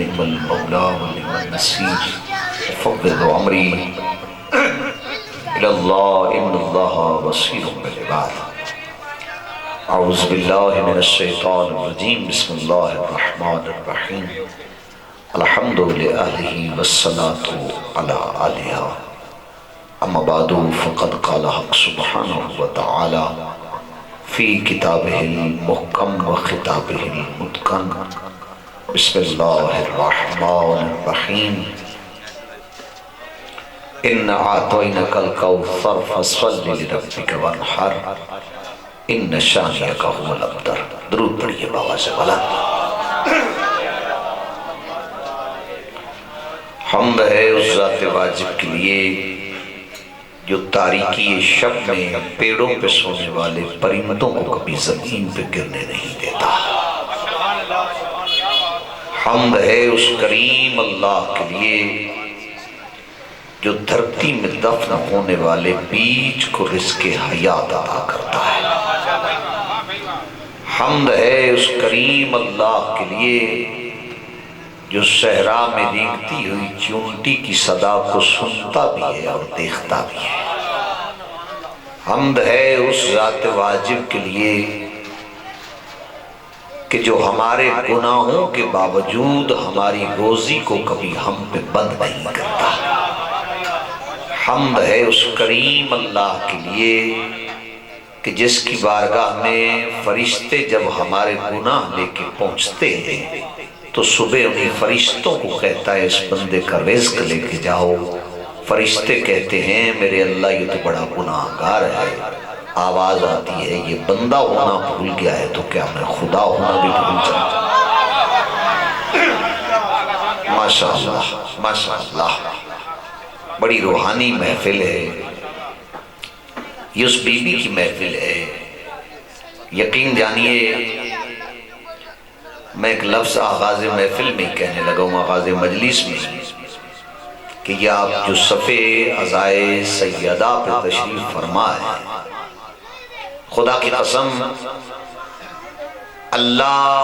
نعم المولى ونعم النصير فوض امری الى اللہ ان اللہ بصیر بالعباد اعوذ باللہ من الشیطان الرجیم بسم اللہ الرحمن الرحیم الحمد للہ والصلاة علی آلہا اما بعد فقد قال حق سبحانہ وتعالی فی کتابہ المحکم و خطابہ المتقن بسم اللہ الرحمن الرحیم ان اعطینک الکوثر فصل لربک وانحر ان شانئک هو الابتر۔ درود پڑھیے بابا سے بلند۔ حمد ہے اس ذات واجب کے لیے جو تاریکی شب میں پیڑوں پہ سونے والے پرندوں کو کبھی زمین پہ گرنے نہیں دیتا۔ حمد ہے اس کریم اللہ کے لیے جو دھرتی میں دفن ہونے والے بیج کو رزق حیات عطا کرتا ہے۔ حمد ہے اس کریم اللہ کے لیے جو صحرا میں ریگتی ہوئی چونٹی کی صدا کو سنتا بھی ہے اور دیکھتا بھی ہے۔ حمد ہے اس ذات واجب کے لیے کہ جو ہمارے گناہوں کے باوجود ہماری روزی کو کبھی ہم پہ بند نہیں کرتا۔ حمد ہے اس کریم اللہ کے لیے کہ جس کی بارگاہ میں فرشتے جب ہمارے گناہ لے کے پہنچتے ہیں تو صبح انہیں فرشتوں کو کہتا ہے اس بندے کا رزق لے کے جاؤ۔ فرشتے کہتے ہیں میرے اللہ یہ تو بڑا گناہگار ہے۔ آواز آتی ہے یہ بندہ ہونا بھول گیا ہے تو کیا میں خدا ہونا بھی بھول جاتا۔ ماشاءاللہ ماشاءاللہ، بڑی روحانی محفل ہے یہ، اس بی بی کی محفل ہے۔ یقین جانیے میں ایک لفظ آغاز محفل میں کہنے لگا ہوں، آغاز مجلس میں، کہ یہ آپ جو صفحے عزائے سیدہ پر تشریف فرما ہے، خدا کی قسم اللہ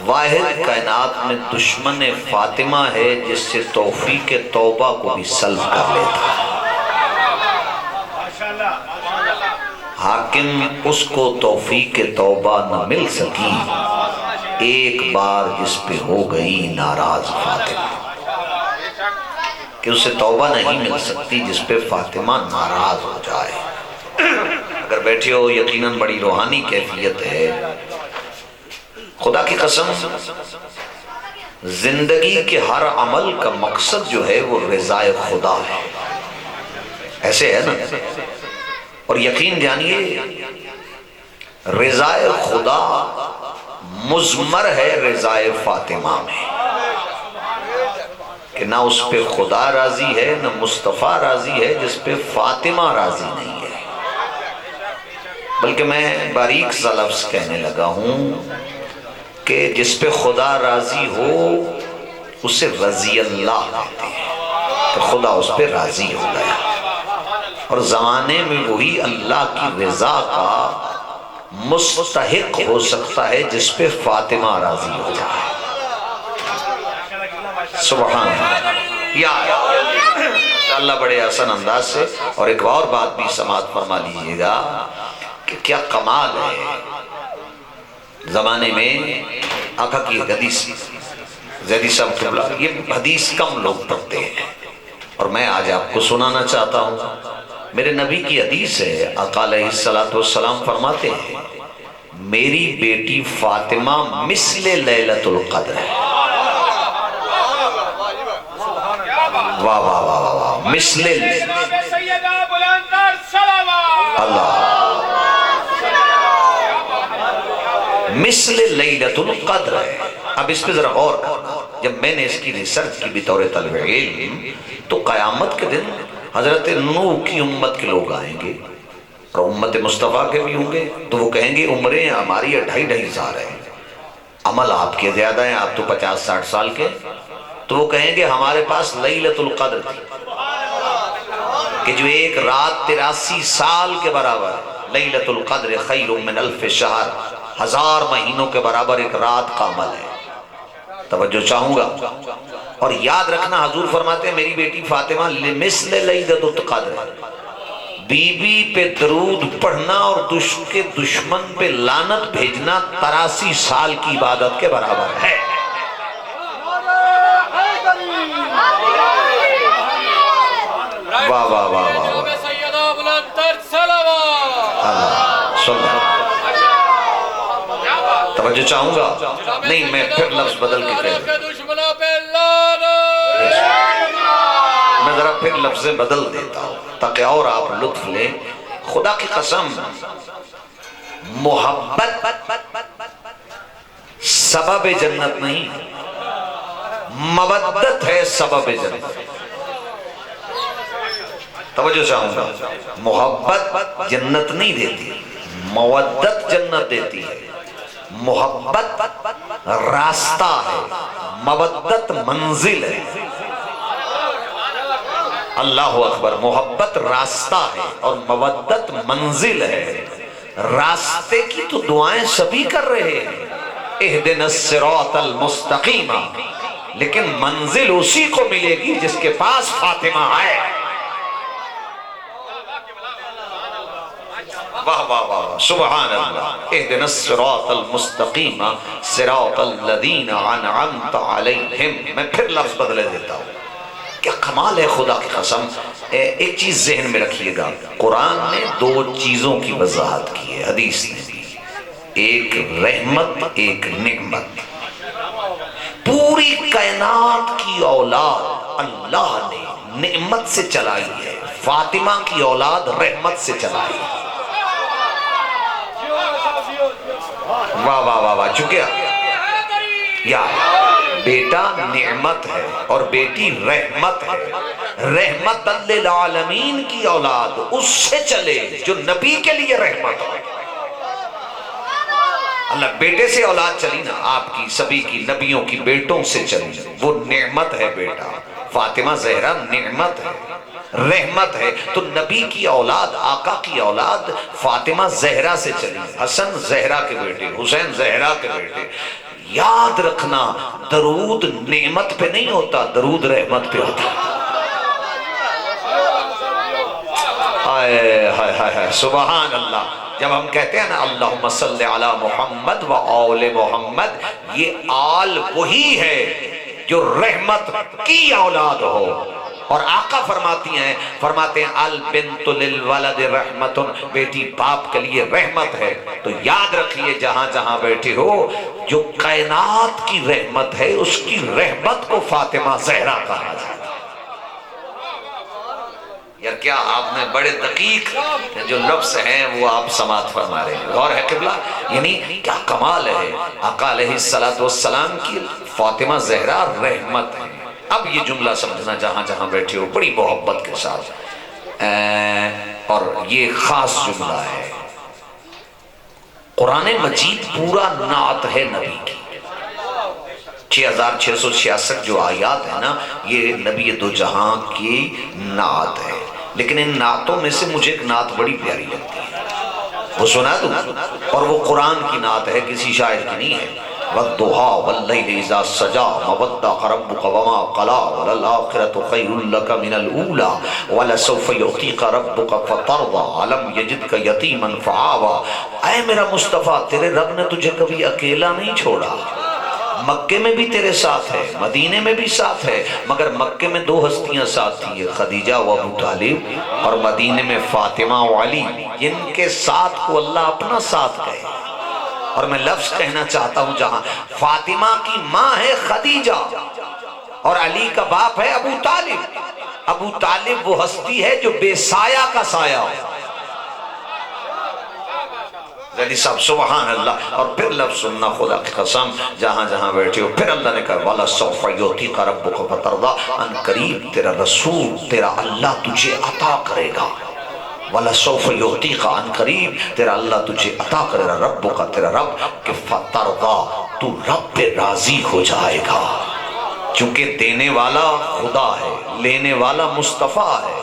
واحد کائنات میں دشمن فاطمہ ہے جس سے توفیق توبہ کو بھی سلب کر لیتا ہے۔ حاکم اس کو توفیق توبہ نہ مل سکی ایک بار جس پہ ہو گئی ناراض فاطمہ، کہ اسے توبہ نہیں مل سکتی جس پہ فاطمہ ناراض ہو جائے۔ اگر بیٹھے ہو یقیناً بڑی روحانی کیفیت ہے۔ خدا کی قسم زندگی کے ہر عمل کا مقصد جو ہے وہ رضائے خدا ہے، ایسے ہے نا؟ اور یقین جانیے رضائے خدا مضمر ہے رضائے فاطمہ میں، کہ نہ اس پہ خدا راضی ہے نہ مصطفیٰ راضی ہے جس پہ فاطمہ راضی نہیں ہے۔ بلکہ میں باریک سا لفظ کہنے لگا ہوں کہ جس پہ خدا راضی ہو اسے رضی اللہ کہتے ہیں، کہ خدا اس پہ راضی ہو گیا۔ اور زمانے میں وہی اللہ کی رضا کا مستحق ہو سکتا ہے جس پہ فاطمہ راضی ہو جائے۔ سبحان اللہ، یا اللہ بڑے حسن انداز سے۔ اور ایک اور بات بھی سماعت فرما لیجئے گا کہ کیا کمال ہے زمانے میں آقا کی حدیث، زیدی صاحب قبلہ، یہ حدیث کم لوگ پڑھتے ہیں اور میں آج آپ کو سنانا چاہتا ہوں۔ میرے نبی کی حدیث ہے، آقا علیہ السلام فرماتے ہیں میری بیٹی فاطمہ مثل لیلۃ القدر ہے۔ واہ واہ واہ واہ، مثل اللہ، مثل لیلۃ القدر ہے۔ اب اس پہ ذرا غور کرنا، جب میں نے اس کی ریسرچ کی بطور طالب علم تو قیامت کے دن حضرت نوح کی امت کے لوگ آئیں گے اور امت مصطفیٰ کے بھی ہوں گے، تو وہ کہیں گے عمریں ہماری 2.5 ہیں، عمل آپ کے زیادہ ہیں، آپ تو 50-60 سال کے، تو وہ کہیں گے ہمارے پاس لیلۃ القدر تھی کہ جو ایک رات 83 سال کے برابر ہے۔ لیلۃ القدر خیر من الف شہر، 1000 مہینوں کے برابر ایک رات کا عمل ہے۔ توجہ چاہوں گا، اور یاد رکھنا حضور فرماتے ہیں میری بیٹی فاطمہ لمثل لیلۃ القدر، بی بی پہ درود پڑھنا اور کے دشمن پہ لعنت بھیجنا 83 سال کی عبادت کے برابر ہے۔ واہ واہ واہ واہ، توجہ چاہوں گا، نہیں میں پھر لفظ بدل کے کہہ میں ذرا پھر لفظ بدل دیتا ہوں تاکہ اور آپ لطف لیں۔ خدا کی قسم، محبت سبب جنت نہیں، مودت ہے سبب جنت۔ توجہ چاہوں گا، محبت جنت نہیں دیتی، مودت جنت دیتی ہے۔ محبت راستہ ہے، مودت منزل ہے۔ اللہ اکبر، محبت راستہ ہے اور مودت منزل ہے۔ راستے کی تو دعائیں سبھی کر رہے ہیں، اہدنا الصراط المستقیم، لیکن منزل اسی کو ملے گی جس کے پاس فاطمہ ہے۔ واہ واہ واہ، سبحان اللہ، اہدنا الصراط المستقیم صراط الذین انعمت علیہم۔ میں پھر لفظ بدلے دیتا ہوں، کیا کمال ہے خدا کی قسم۔ ایک چیز ذہن میں رکھیے گا، قرآن نے 2 چیزوں کی وضاحت کی ہے، حدیث نے بھی، ایک رحمت ایک نعمت۔ پوری کائنات کی اولاد اللہ نے نعمت سے چلائی ہے، فاطمہ کی اولاد رحمت سے چلائی ہے۔ واہ واہ واہ واہ، چکے یا بیٹا نعمت ہے اور بیٹی رحمت ہے۔ رحمت للعالمین کی اولاد اس سے چلے جو نبی کے لیے رحمت ہو۔ اللہ بیٹے سے اولاد چلی نا، آپ کی سبھی کی نبیوں کی بیٹوں سے چلی، وہ نعمت ہے بیٹا۔ فاطمہ زہرا نعمت ہے، رحمت ہے۔ تو نبی کی اولاد، آقا کی اولاد فاطمہ زہرا سے چلی، حسن زہرا کے بیٹے، حسین زہرا کے بیٹے۔ یاد رکھنا، درود نعمت پہ نہیں ہوتا، درود رحمت پہ ہوتا۔ ہائے ہائے ہائے، سبحان اللہ۔ جب ہم کہتے ہیں نا اللہم صلی علی محمد و آل محمد، یہ آل وہی ہے جو رحمت کی اولاد ہو۔ اور آقا فرماتے ہیں البنت للولد رحمت، بیٹی باپ کے لیے رحمت ہے۔ تو یاد رکھیے جہاں جہاں بیٹھے ہو، جو کائنات کی رحمت ہے اس کی رحمت کو فاطمہ زہرا کہا جاتا ہے۔ یار کیا آپ نے بڑے دقیق جو لفظ ہیں وہ آپ سماعت فرما رہے ہیں، غور ہے قبلہ، یعنی کیا کمال ہے۔ آقا علیہ السلام کی فاطمہ زہرا رحمت ہے۔ اب یہ جملہ سمجھنا جہاں جہاں بیٹھے ہو بڑی محبت کے ساتھ، اور یہ خاص جملہ ہے۔ قرآن مجید پورا نعت ہے نبی کی، 6666 جو آیات ہیں نا، یہ نبی دو جہاں کی نعت ہے۔ لیکن ان نعتوں میں سے مجھے ایک نعت بڑی پیاری لگتی ہے، وہ سنا دوں، اور وہ قرآن کی نعت ہے، کسی شاعر کی نہیں ہے۔ وَالضُّحَىٰ وَاللَّيْلِ إِذَا سَجَىٰ مَا وَدَّعَكَ رَبُّكَ وَمَا قَلَىٰ وَلَلْآخِرَةُ خَيْرٌ لَكَ مِنَ الْأُولَىٰ وَلَسَوْفَ يُعْطِيكَ رَبُّكَ فَتَرْضَىٰ أَلَمْ يَجِدْكَ يَتِيمًا فَآوَىٰ۔ اے میرا مصطفیٰ، تیرے رب نے تجھے کبھی اکیلا نہیں چھوڑا۔ مکے میں بھی تیرے ساتھ ہے، مدینے میں بھی ساتھ ہے، مگر مکے میں 2 ہستیاں ساتھ تھی، خدیجہ و ابو طالب، اور مدینے میں فاطمہ و علی، جن کے ساتھ کو اللہ اپنا ساتھ کہے۔ اور میں لفظ کہنا چاہتا ہوں، جہاں فاطمہ کی ماں ہے خدیجہ اور علی کا باپ ہے ابو طالب۔ ابو طالب وہ ہستی ہے جو بے سایہ کا سایہ ہو۔ زیدی صاحب سبحان اللہ۔ اور پھر لفظ سننا خدا کی قسم، جہاں جہاں بیٹھے ہو، پھر اللہ نے کہا وَلَسَوْفَ يُعْطِيكَ رَبُّكَ فَتَرْضَىٰ، ان قریب تیرا رسول، تیرا اللہ تجھے عطا کرے گا۔ وَلَسَوْفَ يُعْطِيكَ، ان قریب تیرا اللہ تجھے عطا کرے گا، رَبُّكَ تیرا رب، کہ فَتَرْضَىٰ، تو رب پہ راضی ہو جائے گا۔ چونکہ دینے والا خدا ہے، لینے والا مصطفیٰ ہے،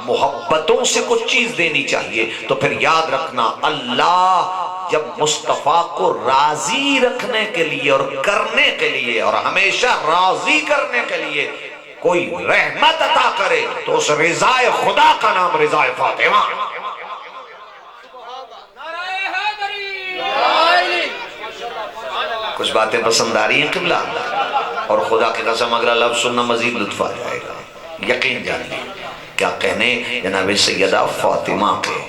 محبتوں سے کچھ چیز دینی چاہیے۔ تو پھر یاد رکھنا، اللہ جب مصطفیٰ کو راضی رکھنے کے لیے اور کرنے کے لیے اور ہمیشہ راضی کرنے کے لیے کوئی رحمت عطا کرے تو اس رضا خدا کا نام رضا فاطمہ۔ کچھ باتیں پسند آ رہی ہیں قبلہ؟ اور خدا کی قسم اگلا لفظ سننا مزید لطف آ جائے گا، یقین جانیے کیا کہنے جناب سیدہ فاطمہ کے۔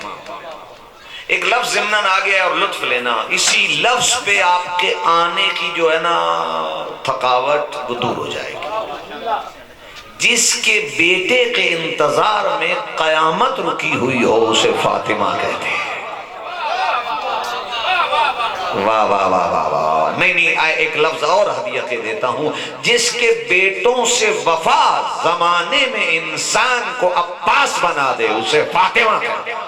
ایک لفظ ضمناً آ گیا اور لطف لینا، اسی لفظ پہ آپ کے آنے کی جو ہے نا تھکاوٹ وہ دور ہو جائے گی۔ جس کے بیٹے کے انتظار میں قیامت رکی ہوئی ہو اسے فاطمہ کہتے ہیں۔ واہ واہ واہ واہ واہ، نہیں ایک لفظ اور ہدیہ کے دیتا ہوں، جس کے بیٹوں سے وفا زمانے میں انسان کو عباس بنا دے اسے فاطمہ کہتے ہیں۔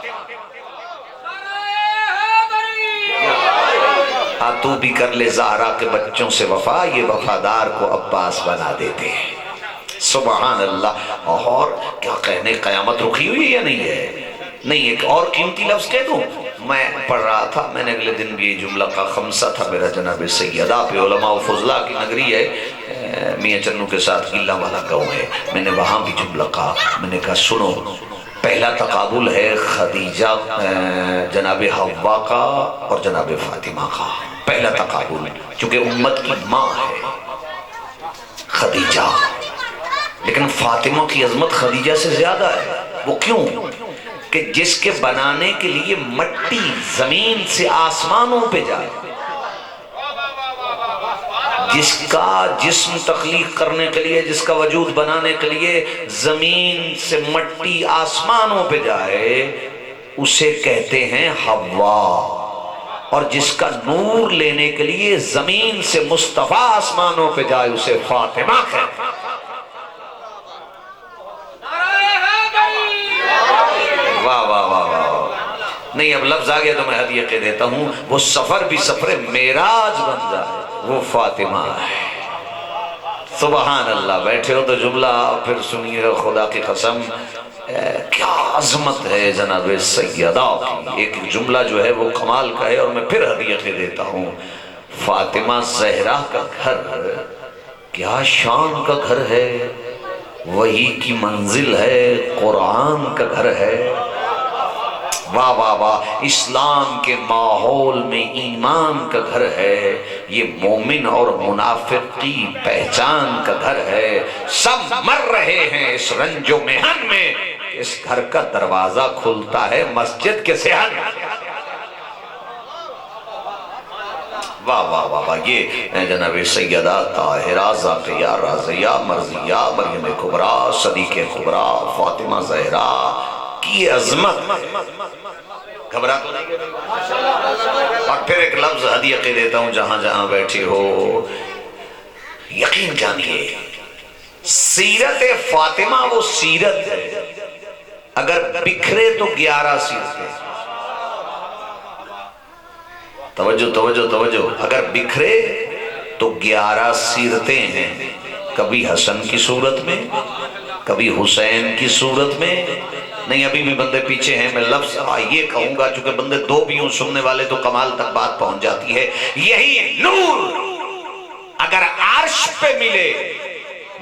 تو بھی کر لے زہرا کے بچوں سے وفا، یہ وفادار کو عباس بنا دیتے ہیں۔ سبحان اللہ۔ اور کیا کہنے قیامت رکی ہوئی یا نہیں ہے؟ نہیں، ایک اور قیمتی لفظ کہہ دوں، میں پڑھ رہا تھا، میں نے اگلے دن بھی یہ جملہ کا خمسہ تھا میرا جناب سیدہ پہ، علماء و فضلاء کی نگری ہے، میاں چنو کے ساتھ گلہ والا گاؤں ہے، میں نے وہاں بھی جملہ کہا، میں نے کہا سنو، پہلا تقابل ہے خدیجہ جناب حوا کا اور جناب فاطمہ کا، پہلا تقابل، چونکہ امت کی ماں ہے خدیجہ، لیکن فاطمہ کی عظمت خدیجہ سے زیادہ ہے۔ وہ کیوں؟ کہ جس کے بنانے کے لیے مٹی زمین سے آسمانوں پہ جائے، جس کا جسم تخلیق کرنے کے لیے، جس کا وجود بنانے کے لیے زمین سے مٹی آسمانوں پہ جائے اسے کہتے ہیں حوا، اور جس کا نور لینے کے لیے زمین سے مصطفیٰ آسمانوں پہ جائے اسے فاطمہ کہتے ہیں۔ واہ واہ واہ واہ، نہیں اب لفظ آ گیا تو میں ہدیہ کہہ دیتا ہوں، وہ سفر بھی سفر معراج بن جائے وہ فاطمہ ہے۔ سبحان اللہ۔ بیٹھے ہو تو جملہ پھر سنیے، خدا کی قسم کیا عظمت ہے جناب سیدہ کی، ایک جملہ جو ہے وہ کمال کا ہے، اور میں پھر ہدیہ کہہ دیتا ہوں، فاطمہ زہرا کا گھر کیا شان کا گھر ہے، وہی کی منزل ہے، قرآن کا گھر ہے۔ واہ واہ واہ، اسلام کے ماحول میں ایمان کا گھر ہے، یہ مومن اور منافق کی پہچان کا گھر ہے، سب مر رہے ہیں اس رنج و محن میں، اس گھر کا دروازہ کھلتا ہے مسجد کے صحن۔ واہ واہ واہ واہ، یہ جناب سیدہ طاہرہ ذاکیہ رازیہ مرضیہ مریم کبریٰ صدیق کبریٰ فاطمہ زہرا کی عظمت۔ گھبرا تو نہیں گئے؟ اور پھر ایک لفظ ہدیہ کہہ دیتا ہوں، جہاں جہاں بیٹھے ہو یقین جانیے، سیرت فاطمہ وہ سیرت ہے، اگر بکھرے تو 11 سیرتیں، توجہ توجہ توجہ، اگر بکھرے تو 11 سیرتیں ہیں، کبھی حسن کی صورت میں، کبھی حسین کی صورت میں، نہیں ابھی بھی بندے پیچھے ہیں، میں لفظ یہ کہوں گا چونکہ بندے دو بھی ہوں سننے والے تو کمال تک بات پہنچ جاتی ہے، یہی نور اگر عرش پہ ملے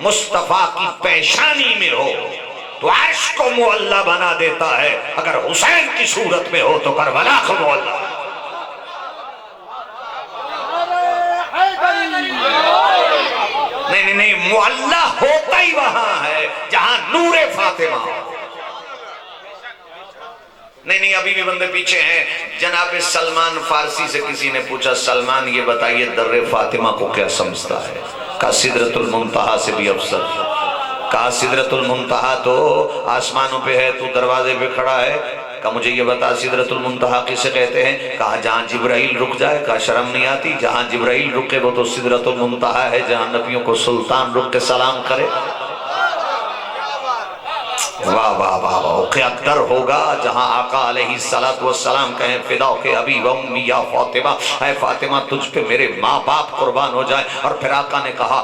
مصطفیٰ کی پیشانی میں ہو تو عرش کو معلّہ بنا دیتا ہے، اگر حسین کی صورت میں ہو تو کربلا کو معلّہ۔ نہیں نہیں نہیں، معلّہ ہوتا ہی وہاں ہے جہاں نور فاطمہ ہو۔ نہیں نہیں ابھی بھی بندے پیچھے ہیں، جناب سلمان فارسی سے کسی نے پوچھا، سلمان یہ بتائیے در فاطمہ کو کیا سمجھتا ہے؟ کہا سدرۃ المنتہا سے بھی افضل۔ کہا سدرۃ المنتہا تو آسمانوں پہ ہے، تو دروازے پہ کھڑا ہے، کہا مجھے یہ بتا سدرۃ المنتہا کسے کہتے ہیں؟ کہا جہاں جبرائیل رک جائے۔ کہا شرم نہیں آتی؟ جہاں جبرائیل رکے وہ تو سدرۃ المنتہا ہے، جہاں نبیوں کو سلطان رک کے سلام کرے۔ واہ واہ واہ واہ، کیا در ہوگا جہاں آقا علیہ السلام کہیں فداک ابی و امی یا فاطمہ، اے فاطمہ تجھ پہ میرے ماں باپ قربان ہو جائے. اور پھر آقا نے کہا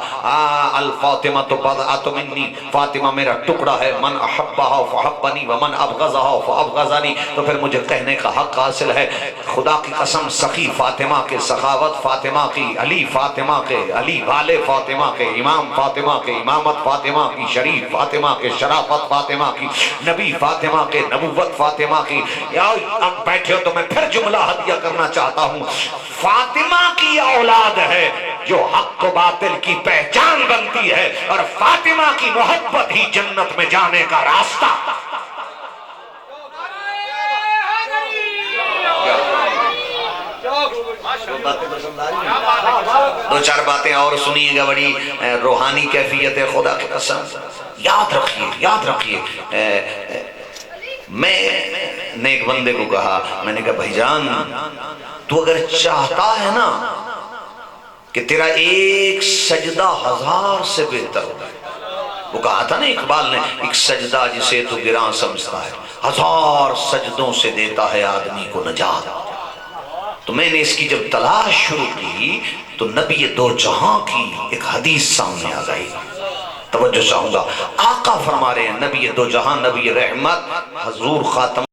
الفاطمہ تو بضعۃ منی، فاطمہ میرا ٹکڑا ہے، من احبہا فحبنی ومن ابغضہا فابغضنی. تو پھر مجھے کہنے کا حق حاصل ہے. خدا کی قسم سخی فاطمہ کے، سخاوت فاطمہ کی، علی فاطمہ کے، علی والے فاطمہ کے، امام فاطمہ کے، امامت فاطمہ کی، شریف فاطمہ کے، شرافت فاطمہ کی، نبی فاطمہ کے، نبوت فاطمہ کی. یا اب بیٹھے ہو تو میں پھر جملہ ہدیہ کرنا چاہتا ہوں. فاطمہ کی اولاد ہے جو حق و باطل کی پہچان بنتی ہے، اور فاطمہ کی محبت ہی جنت میں جانے کا راستہ. دو چار باتیں اور سنیے گا، بڑی روحانی کیفیت ہے. خدا کی قسم یاد رکھیے، یاد رکھیے. میں نے ایک بندے کو کہا، میں نے کہا بھائی جان تو اگر چاہتا ہے نا کہ تیرا ایک سجدہ 1000 سے بہتر ہوگا. وہ کہا تھا نا اقبال نے، ایک سجدہ جسے تو گراں سمجھتا ہے 1000 سجدوں سے دیتا ہے آدمی کو نجات. تو میں نے اس کی جب تلاش شروع کی تو نبی دو جہاں کی ایک حدیث سامنے آ گئی. توجہ چاہوں گا. آقا فرما رہے ہیں، نبی دو جہاں، نبی رحمت، حضور خاتم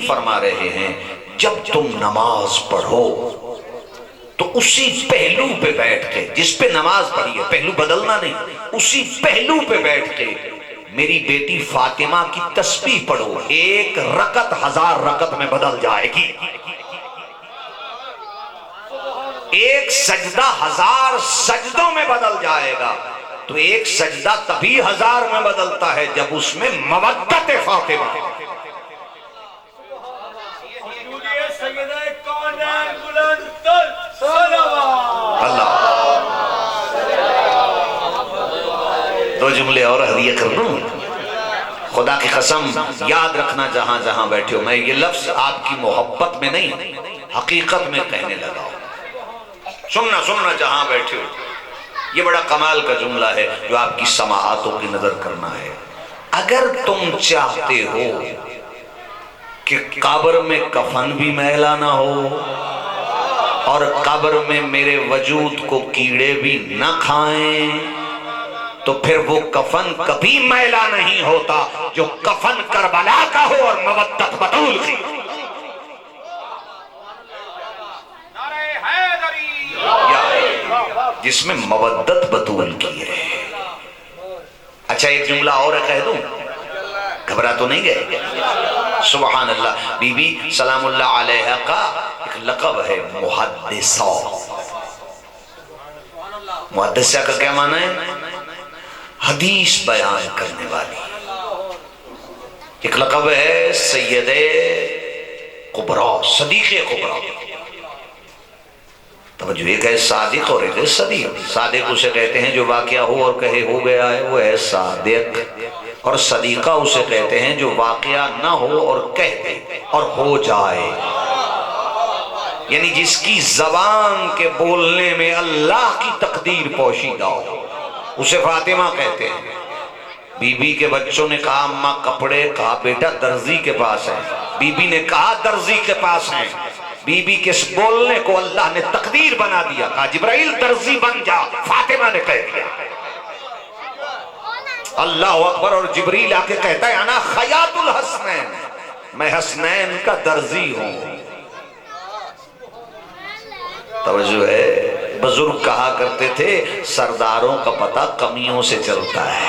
فرما رہے ہیں جب تم نماز پڑھو تو اسی پہلو پہ بیٹھ کے، جس پہ نماز پڑھی ہے، پہلو بدلنا نہیں، اسی پہلو پہ بیٹھ کے میری بیٹی فاطمہ کی تسبیح پڑھو. 1 رکعت 1000 رکعت میں بدل جائے گی. ایک سجدہ 1000 سجدوں میں بدل جائے گا. تو ایک سجدہ تبھی 1000 میں بدلتا ہے جب اس میں مودت فاطمہ. اللہ. دو جملے اور ہدیہ کر دوں. خدا کی قسم یاد رکھنا جہاں جہاں بیٹھے ہو. میں یہ لفظ آپ کی محبت میں نہیں، حقیقت میں کہنے لگا ہوں. سننا جہاں بیٹھے ہو. یہ بڑا کمال کا جملہ ہے جو آپ کی سماعاتوں کی نظر کرنا ہے. اگر تم چاہتے ہو کہ قبر میں کفن بھی میلا نہ ہو اور قبر میں میرے وجود کو کیڑے بھی نہ کھائیں، تو پھر وہ کفن کبھی میلا نہیں ہوتا جو کفن کربلا کا ہو اور مودت بطول کی. جس میں مودت بطول کی ہے. اچھا ایک جملہ اور کہہ دوں، گھبرا تو نہیں گئے؟ سبحان اللہ. بی بی سلام اللہ علیہ کا ایک لقب ہے محدثہ. محدثہ کا کیا معنی ہے؟ حدیث بیان کرنے والی. ایک لقب ہے سید کبریٰ، صدیق کبریٰ. توجہ، ایک ہے صادق اور ایک ہے صدیق. صادق اسے کہتے ہیں جو واقعہ ہو اور کہے ہو گیا ہے، وہ ہے صادق. اور صدیقہ اسے کہتے ہیں جو واقعہ نہ ہو اور کہہ دے اور ہو جائے. یعنی جس کی زبان کے بولنے میں اللہ کی تقدیر پوشیدہ ہو، اسے فاطمہ کہتے ہیں. بی بی کے بچوں نے کہا اماں کپڑے، کہا بیٹا درزی کے پاس ہیں. بی بی نے کہا درزی کے پاس ہیں. بی بی کے بولنے کو اللہ نے تقدیر بنا دیا. کہا جبرائیل درزی بن جا، فاطمہ نے کہہ دیا. اللہ اکبر. اور جبریل آ کے کہتا ہے انا خیاط الحسنین، میں حسنین کا درزی ہوں. توجہ ہے. بزرگ کہا کرتے تھے سرداروں کا پتہ کمیوں سے چلتا ہے.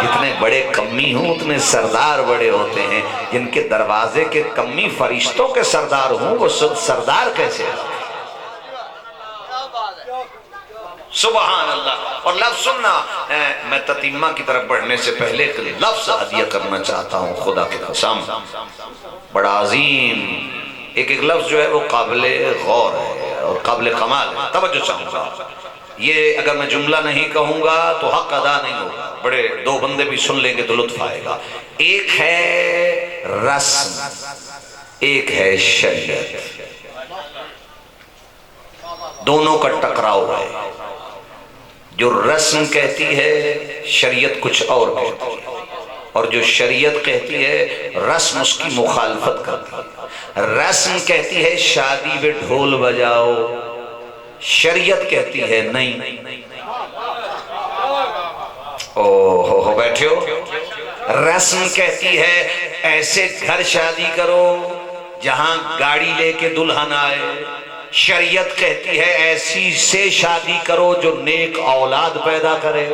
جتنے بڑے کمی ہوں اتنے سردار بڑے ہوتے ہیں. جن کے دروازے کے کمی فرشتوں کے سردار ہوں وہ سردار کیسے ہیں؟ سبحان اللہ. اور لفظ سننا، میں تتیمہ کی طرف بڑھنے سے پہلے ایک لفظ ہدیہ کرنا چاہتا ہوں. خدا کی قسم بڑا عظیم ایک لفظ جو ہے وہ قابل غور ہے اور قابل کمال ہے. توجہ چاہوں گا. یہ اگر میں جملہ نہیں کہوں گا تو حق ادا نہیں ہوگا. بڑے دو بندے بھی سن لیں گے تو لطف آئے گا. ایک ہے رسم، ایک ہے شریعت. دونوں کا ٹکراؤ ہے. جو رسم کہتی ہے شریعت کچھ اور کہتی ہے. اور جو شریعت کہتی ہے رسم اس کی مخالفت کرتی ہے۔ رسم کہتی ہے شادی میں ڈھول بجاؤ، شریعت کہتی ہے نہیں۔ اوہ بیٹھے ہو، رسم کہتی ہے ایسے گھر شادی کرو جہاں گاڑی لے کے دلہن آئے، شریعت کہتی ہے ایسی سے شادی کرو جو نیک اولاد پیدا کرے۔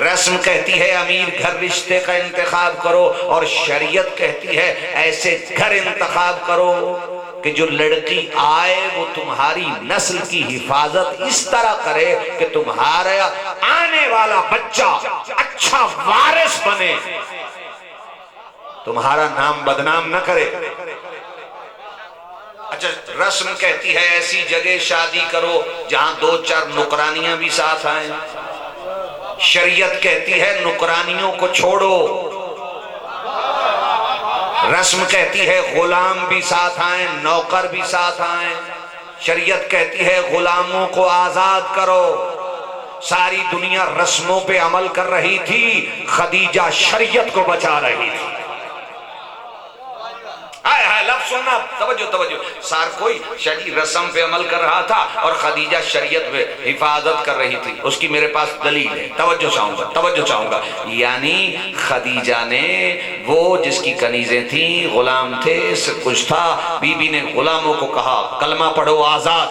رسم کہتی ہے امیر گھر رشتے کا انتخاب کرو، اور شریعت کہتی ہے ایسے گھر انتخاب کرو کہ جو لڑکی آئے وہ تمہاری نسل کی حفاظت اس طرح کرے کہ تمہارا آنے والا بچہ اچھا وارث بنے، تمہارا نام بدنام نہ کرے۔ اچھا، رسم کہتی ہے ایسی جگہ شادی کرو جہاں 2-4 نوکرانیاں بھی ساتھ آئیں، شریعت کہتی ہے نوکرانیوں کو چھوڑو۔ رسم کہتی ہے غلام بھی ساتھ آئیں، نوکر بھی ساتھ آئیں، شریعت کہتی ہے غلاموں کو آزاد کرو۔ ساری دنیا رسموں پہ عمل کر رہی تھی، خدیجہ شریعت کو بچا رہی تھی۔ لفظ سننا، توجہ، سار کوئی شریع رسم پہ عمل کر رہا تھا اور خدیجہ شریعت پہ حفاظت کر رہی تھی، اس کی میرے پاس دلیل ہے، توجہ چاہوں گا۔ یعنی خدیجہ نے وہ جس کی کنیزیں تھیں، غلام تھے، سب کچھ تھا، بی بی نے غلاموں کو کہا کلمہ پڑھو آزاد،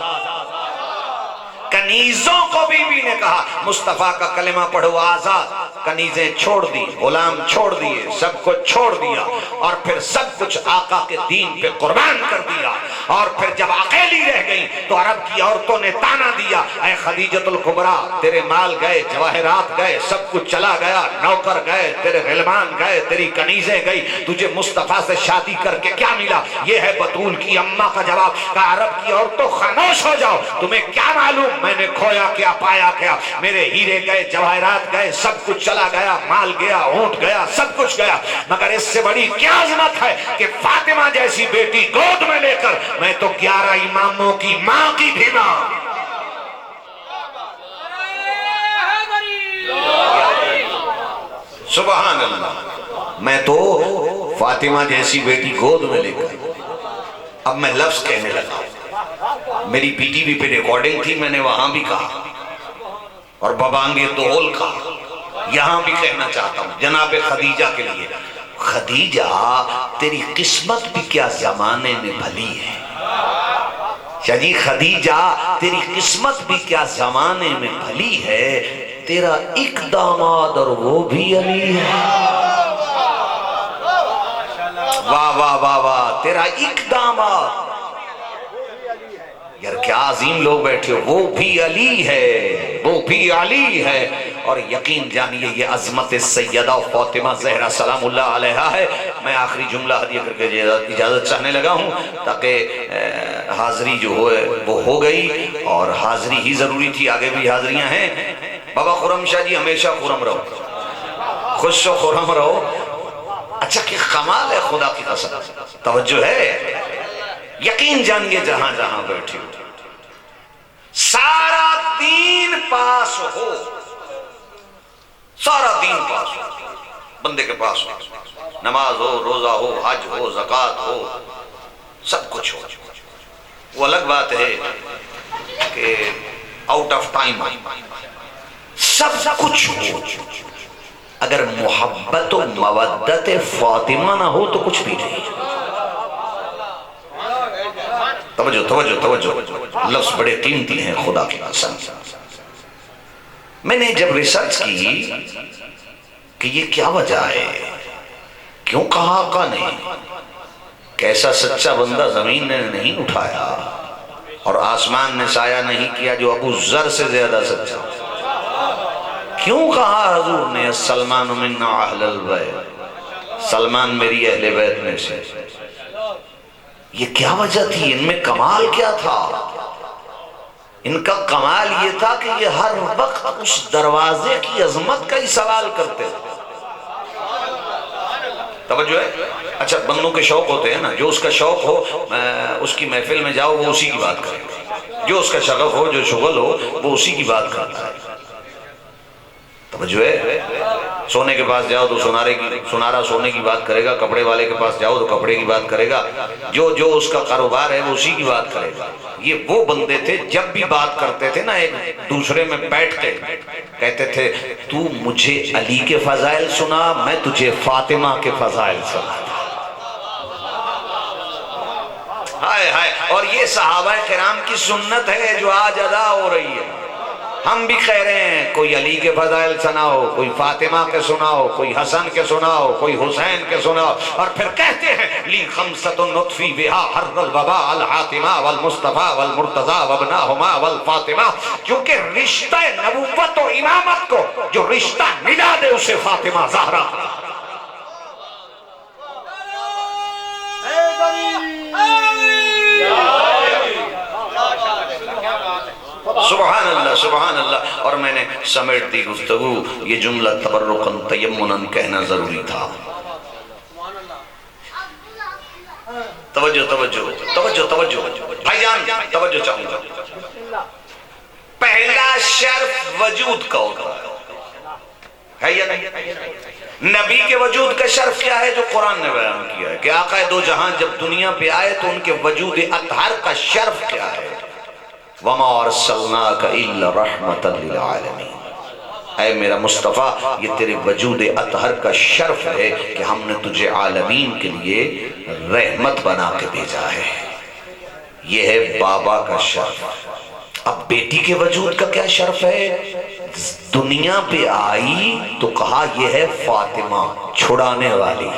کنیزوں کو بی بی نے کہا مصطفیٰ کا کلمہ پڑھو آزاد، کنیزیں چھوڑ دی، غلام چھوڑ دیے، سب کچھ چھوڑ دیا، اور پھر سب کچھ آقا کے دین پہ قربان کر دیا۔ اور پھر جب اکیلی رہ گئی تو عرب کی عورتوں نے تانا دیا، اے خدیجۃ الکبریٰ تیرے مال گئے، جواہرات گئے، سب کچھ چلا گیا، نوکر گئے، تیرے غلمان گئے، تیری کنیزیں گئی، تجھے مصطفیٰ سے شادی کر کے کیا ملا؟ یہ ہے بطول کی اماں کا جواب، کہا عرب کی عورتوں خاموش ہو جاؤ، تمہیں کیا معلوم میں نے کھویا کیا پایا کیا، میرے ہیرے گئے، جواہرات گئے، سب کچھ چلا گیا، مال گیا، اونٹ گیا، سب کچھ گیا، مگر اس سے بڑی کیا عظمت ہے کہ فاطمہ جیسی بیٹی گود میں لے کر میں تو 11 اماموں کی ماں کی بھی ماں۔ سبحان اللہ، میں تو فاطمہ جیسی بیٹی گود میں لے کر، اب میں لفظ کہنے لگا، میری پی ٹی وی پہ ریکارڈنگ تھی، میں نے وہاں بھی کہا اور ببانگے دول کہا، یہاں بھی کہنا چاہتا ہوں جناب خدیجہ کے لیے، خدیجہ تیری قسمت بھی کیا زمانے میں بھلی ہے، جی خدیجہ تیری قسمت بھی کیا زمانے میں بھلی ہے، تیرا ایک داماد اور وہ بھی علی ہے۔ واہ واہ واہ واہ، تیرا ایک داماد، یار کیا عظیم لوگ بیٹھے ہو، وہ بھی علی ہے، وہ بھی علی ہے، اور یقین جانیے یہ عظمت سیدہ فاطمہ زہرا سلام اللہ علیہا ہے۔ میں آخری جملہ ہدیہ کر کے اجازت چاہنے لگا ہوں تاکہ حاضری جو ہوئے وہ ہو گئی، اور حاضری ہی ضروری تھی، آگے بھی حاضریاں ہیں۔ بابا خرم شاہ جی ہمیشہ خرم رہو، خوش و خرم رہو۔ اچھا کہ کمال ہے خدا کی قسم، توجہ ہے، یقین جانیے جہاں جہاں بیٹھی ہو، سارا دین پاس ہو، سارا دین پاس ہو، بندے کے پاس ہو، نماز ہو، روزہ ہو، حج ہو، زکوٰۃ ہو، سب کچھ ہو، وہ الگ بات ہے کہ آؤٹ آف ٹائم سب کچھ ہو، اگر محبت و مودت فاطمہ نہ ہو تو کچھ بھی نہیں۔ توجہ، لفظ بڑے قیمتی ہیں خدا کی قسم۔ میں نے جب ریسرچ کی کہ یہ کیا وجہ ہے، کیوں کہا آقا نے کیسا سچا بندہ زمین نے نہیں اٹھایا اور آسمان نے سایہ نہیں کیا جو ابو ذر سے زیادہ سچا، کیوں کہا حضور نے سلمان منا اہل البیت، سلمان میری اہل بیت میں سے، یہ کیا وجہ تھی، ان میں کمال کیا تھا؟ ان کا کمال یہ تھا کہ یہ ہر وقت اس دروازے کی عظمت کا ہی سوال کرتے تھے۔ توجہ ہے؟ اچھا بندوں کے شوق ہوتے ہیں نا، جو اس کا شوق ہو اس کی محفل میں جاؤ وہ اسی کی بات کرے، جو اس کا شغف ہو، جو شغل ہو وہ اسی کی بات کرتا ہے۔ توجہ ہے؟ سونے کے پاس جاؤ تو سنارا سونے کی بات کرے گا، کپڑے والے کے پاس جاؤ تو کپڑے کی بات کرے گا، جو اس کا کاروبار ہے وہ اسی کی بات کرے گا۔ یہ وہ بندے تھے جب بھی بات کرتے تھے نا ایک دوسرے میں بیٹھ کے کہتے تھے تو مجھے علی کے فضائل سنا، میں تجھے فاطمہ کے فضائل سنا۔ ہائے ہائے، اور یہ صحابہ کرام کی سنت ہے جو آج ادا ہو رہی ہے۔ ہم بھی کہہ رہے ہیں کوئی علی کے فضائل سناؤ، کوئی فاطمہ کے سناؤ، کوئی حسن کے سناؤ، کوئی حسین کے سناؤ، اور پھر کہتے ہیں لی خمسۃ نطفی بہا حر الوباء الحاتمہ والمصطفیٰ والمرتضیٰ وابناہما والفاطمہ، کیونکہ رشتہ نبوت و امامت کو جو رشتہ ملا دے اسے فاطمہ زہرا۔ سبحان اللہ سبحان اللہ۔ اور میں نے سمیٹ دی گفتگو، یہ جملہ تبرکاً تیمناً کہنا ضروری تھا۔ توجہ توجہ توجہ توجہ بھائی جان، توجہ چاہوں گا۔ پہلا شرف وجود کا ہوتا ہے یا نہیں؟ نبی کے وجود کا شرف کیا ہے جو قرآن نے بیان کیا ہے کہ آقا دو جہاں جب دنیا پہ آئے تو ان کے وجود اطہر کا شرف کیا ہے؟ وَمَا أَرْسَلْنَاكَ إِلَّا رَحْمَةً لِلْعَالَمِينَ، اے میرا مصطفیٰ یہ تیرے وجود اطہر کا شرف ہے کہ ہم نے تجھے عالمین کے لیے رحمت بنا کے بھیجا ہے۔ یہ ہے بابا کا شرف۔ اب بیٹی کے وجود کا کیا شرف ہے؟ دنیا پہ آئی تو کہا یہ ہے فاطمہ چھڑانے والی۔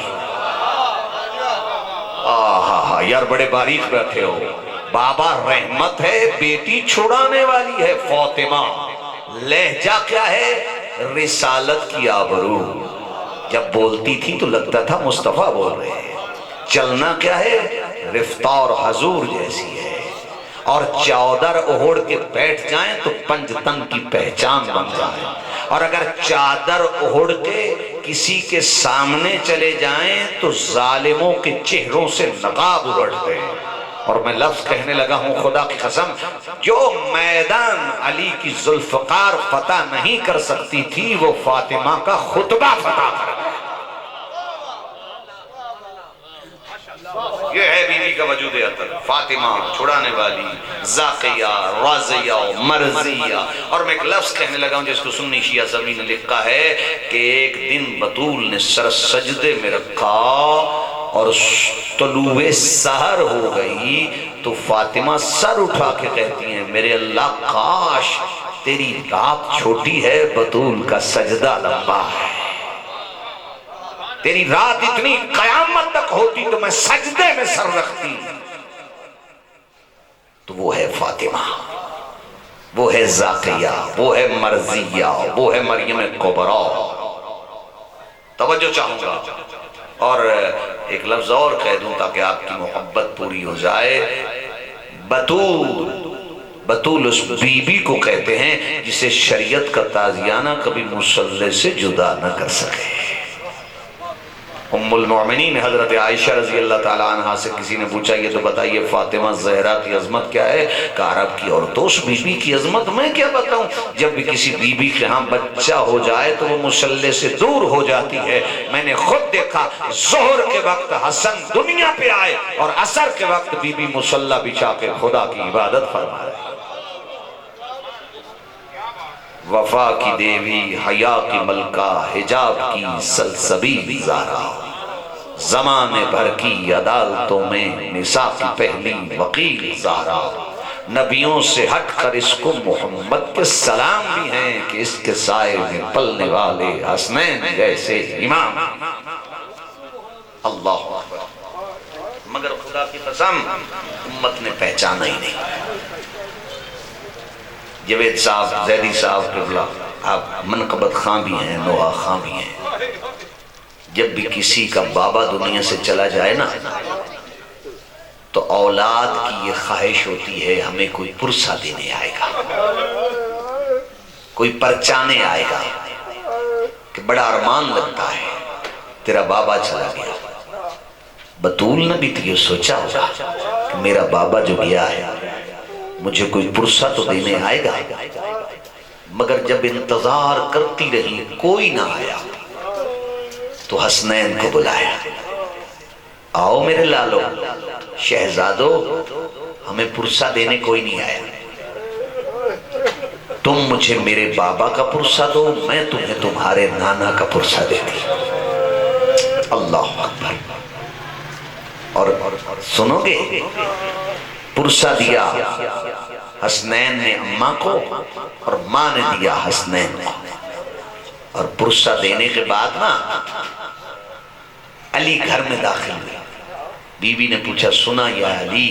آہا یار بڑے باریک بیٹھے ہو۔ بابا رحمت ہے، بیٹی چھڑانے والی ہے فاطمہ۔ لہجہ کیا ہے؟ رسالت کی آبرو، جب بولتی تھی تو لگتا تھا مصطفیٰ بول رہے ہیں۔ چلنا کیا ہے؟ رفتار حضور جیسی ہے، اور چادر اوڑھ کے بیٹھ جائیں تو پنجتن کی پہچان بن جائیں، اور اگر چادر اوڑھ کے کسی کے سامنے چلے جائیں تو ظالموں کے چہروں سے نقاب اڑتے ہیں۔ اور میں لفظ کہنے لگا ہوں خدا کی قسم، جو میدان علی کی ذوالفقار فتح نہیں کر سکتی تھی وہ فاطمہ کا خطبہ فتح کر گئی۔ یہ ہے بیوی کا وجود اطہر، فاطمہ چھڑانے والی، ذاقیہ، راضیہ، مرضیہ۔ اور میں ایک لفظ کہنے لگا ہوں جس کو سنی شیعہ زمین نے لکھا ہے کہ ایک دن بطول نے سر سجدے میں رکھا اور طلوع سحر ہو گئی تو فاطمہ سر اٹھا کے کہتی ہیں میرے اللہ کاش تیری رات چھوٹی ہے بطول کا سجدہ لمبا ہے، تیری رات اتنی قیامت تک ہوتی تو میں سجدے میں سر رکھتی۔ تو وہ ہے فاطمہ، وہ ہے ذاقیہ، وہ ہے مرضیہ، وہ ہے مریم کبریٰ۔ توجہ چاہوں گا اور ایک لفظ اور کہہ دوں تاکہ آپ کی محبت پوری ہو جائے۔ بطول اس بی بی کو کہتے ہیں جسے شریعت کا تازیانہ کبھی مصلی سے جدا نہ کر سکے۔ ام المؤمنین حضرت عائشہ رضی اللہ تعالیٰ عنہ سے کسی نے پوچھا یہ تو بتائیے فاطمہ زہرا کی عظمت کیا ہے؟ کہ عرب کی عورتوں اس بی بی کی عظمت میں کیا بتاؤں؟ جب بھی کسی بی بی کے ہاں بچہ ہو جائے تو وہ مصلی سے دور ہو جاتی ہے۔ میں نے خود دیکھا ظہر کے وقت حسن دنیا پہ آئے اور عصر کے وقت بی بی مصلی بچھا کے خدا کی عبادت فرما رہے۔ وفا کی دیوی، حیا کی ملکہ، حجاب کی سلسبیل زہرا، زمانے بھر کی عدالتوں میں نساء کی پہلی وکیل زہرا، نبیوں سے ہٹ کر اس کو محمد کے سلام بھی ہیں کہ اس کے سائے میں پلنے والے حسنین جیسے امام۔ اللہ مگر خدا کی قسم امت نے پہچانا ہی نہیں۔ جوید صاحب، زیدی صاحب قبلہ، آپ منقبت خان بھی ہیں، نوحہ خان بھی ہیں، جب بھی کسی کا بابا دنیا سے چلا جائے نا تو اولاد کی یہ خواہش ہوتی ہے ہمیں کوئی پرسہ دینے آئے گا، کوئی پرچانے آئے گا، کہ بڑا ارمان لگتا ہے تیرا بابا چلا گیا۔ بطول نے بھی تو یہ سوچا ہوگا کہ میرا بابا جو گیا ہے مجھے کوئی پرسہ تو دینے آئے گا۔ مگر جب انتظار کرتی رہی کوئی نہ آیا تو حسنین کو بلایا، آؤ میرے لالو شہزادو، ہمیں پرسہ دینے کوئی نہیں آیا، تم مجھے میرے بابا کا پرسہ دو، میں تمہیں تمہارے نانا کا پرسہ دیتی۔ اللہ اکبر۔ اور سنو گے، پرسہ دیا حسنین نے اماں کو اور ماں نے دیا حسنین کو، اور پرسہ دینے کے بعد نا علی گھر میں داخل ہوئے۔ بی بی نے پوچھا، سنا یا علی؟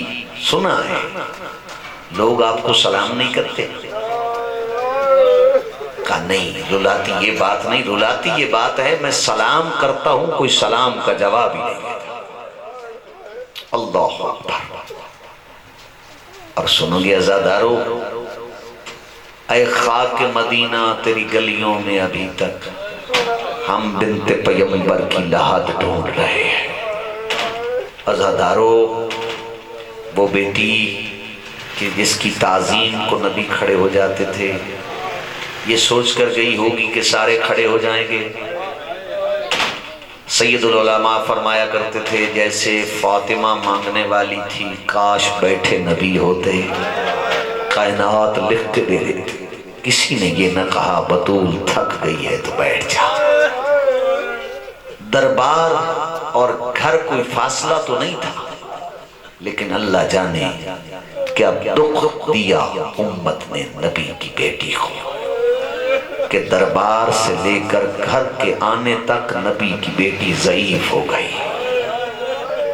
سنا ہے، لوگ آپ کو سلام نہیں کرتے؟ کہا نہیں، رلاتی یہ بات نہیں، رلاتی یہ بات ہے میں سلام کرتا ہوں کوئی سلام کا جواب ہی نہیں دیتا۔ اللہ اکبر۔ اور سنو گے عزادارو، اے خاک مدینہ تیری گلیوں میں ابھی تک ہم بنت پیغمبر کی لحد ڈھونڈ رہے ہیں۔ عزادارو، وہ بیٹی کہ جس کی تعظیم کو نبی کھڑے ہو جاتے تھے، یہ سوچ کر گئی ہوگی کہ سارے کھڑے ہو جائیں گے۔ سید العلماء فرمایا کرتے تھے، جیسے فاطمہ مانگنے والی تھی، کاش بیٹھے نبی ہوتے، کائنات لکھ کے دے دیتے۔ کسی نے یہ نہ کہا بطول تھک گئی ہے تو بیٹھ جا۔ دربار اور گھر کوئی فاصلہ تو نہیں تھا، لیکن اللہ جانے کیا دکھ دیا امت نے نبی کی بیٹی کو، کہ دربار سے لے کر گھر کے آنے تک نبی کی بیٹی ضعیف ہو گئی،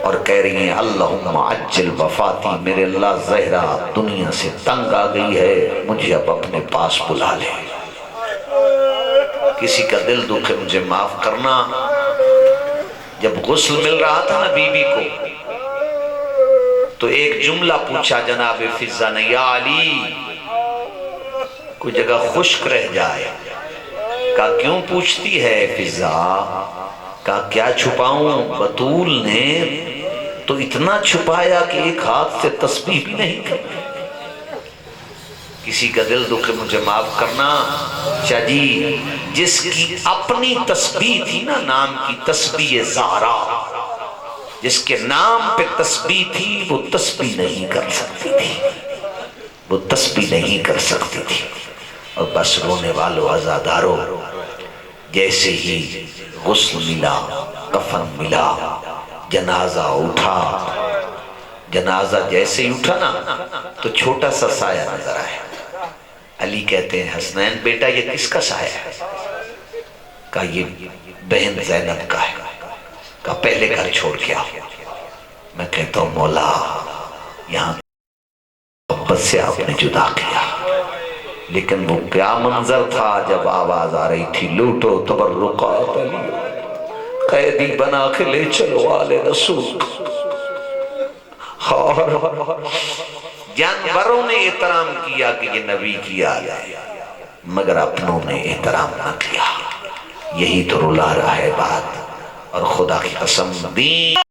اور کہہ رہی ہیں اللہم عجل وفاتی، میرے اللہ زہرا دنیا سے تنگ آ گئی ہے، مجھے اب اپنے پاس بلا لے۔ کسی کا دل دکھے مجھے معاف کرنا۔ جب غسل مل رہا تھا نا بی بی کو، تو ایک جملہ پوچھا جناب فضہ نے، یا علی کوئی جگہ خشک رہ جائے؟ کہا کیوں پوچھتی ہے فضہ؟ کہا کیا چھپاؤں، بطول نے تو اتنا چھپایا کہ ایک ہاتھ سے تسبیح بھی نہیں کرتی۔ کسی کا دل دکھے مجھے معاف کرنا۔ اچھا جی، جس کی اپنی تسبیح تھی نا، نام کی تسبیح زہرا، جس کے نام پہ تسبیح تھی، وہ تسبیح نہیں کر سکتی تھی، وہ تسبیح نہیں کر سکتی تھی۔ اور بس رونے والوں عزادارو، جیسے ہی غسل ملا، کفن ملا، جنازہ اٹھا، جنازہ جیسے ہی اٹھا نا تو چھوٹا سا سایہ نظر آیا۔ علی کہتے ہیں حسنین بیٹا یہ کس کا سایہ ہے؟ کہا یہ بہن زینب کا ہے۔ کہا پہلے گھر چھوڑ کے آؤ۔ میں کہتا ہوں مولا، یہاں محبت سے آپ نے جدا کیا، لیکن وہ کیا منظر تھا جب آواز آ رہی تھی، لوٹو تبرکات علی، قیدی بنا کے لے چلو آل رسول۔ اور جانوروں نے احترام کیا کہ یہ نبی کی آل ہے، مگر اپنوں نے احترام نہ کیا۔ یہی تو رلا رہا ہے بات، اور خدا کی قسم دین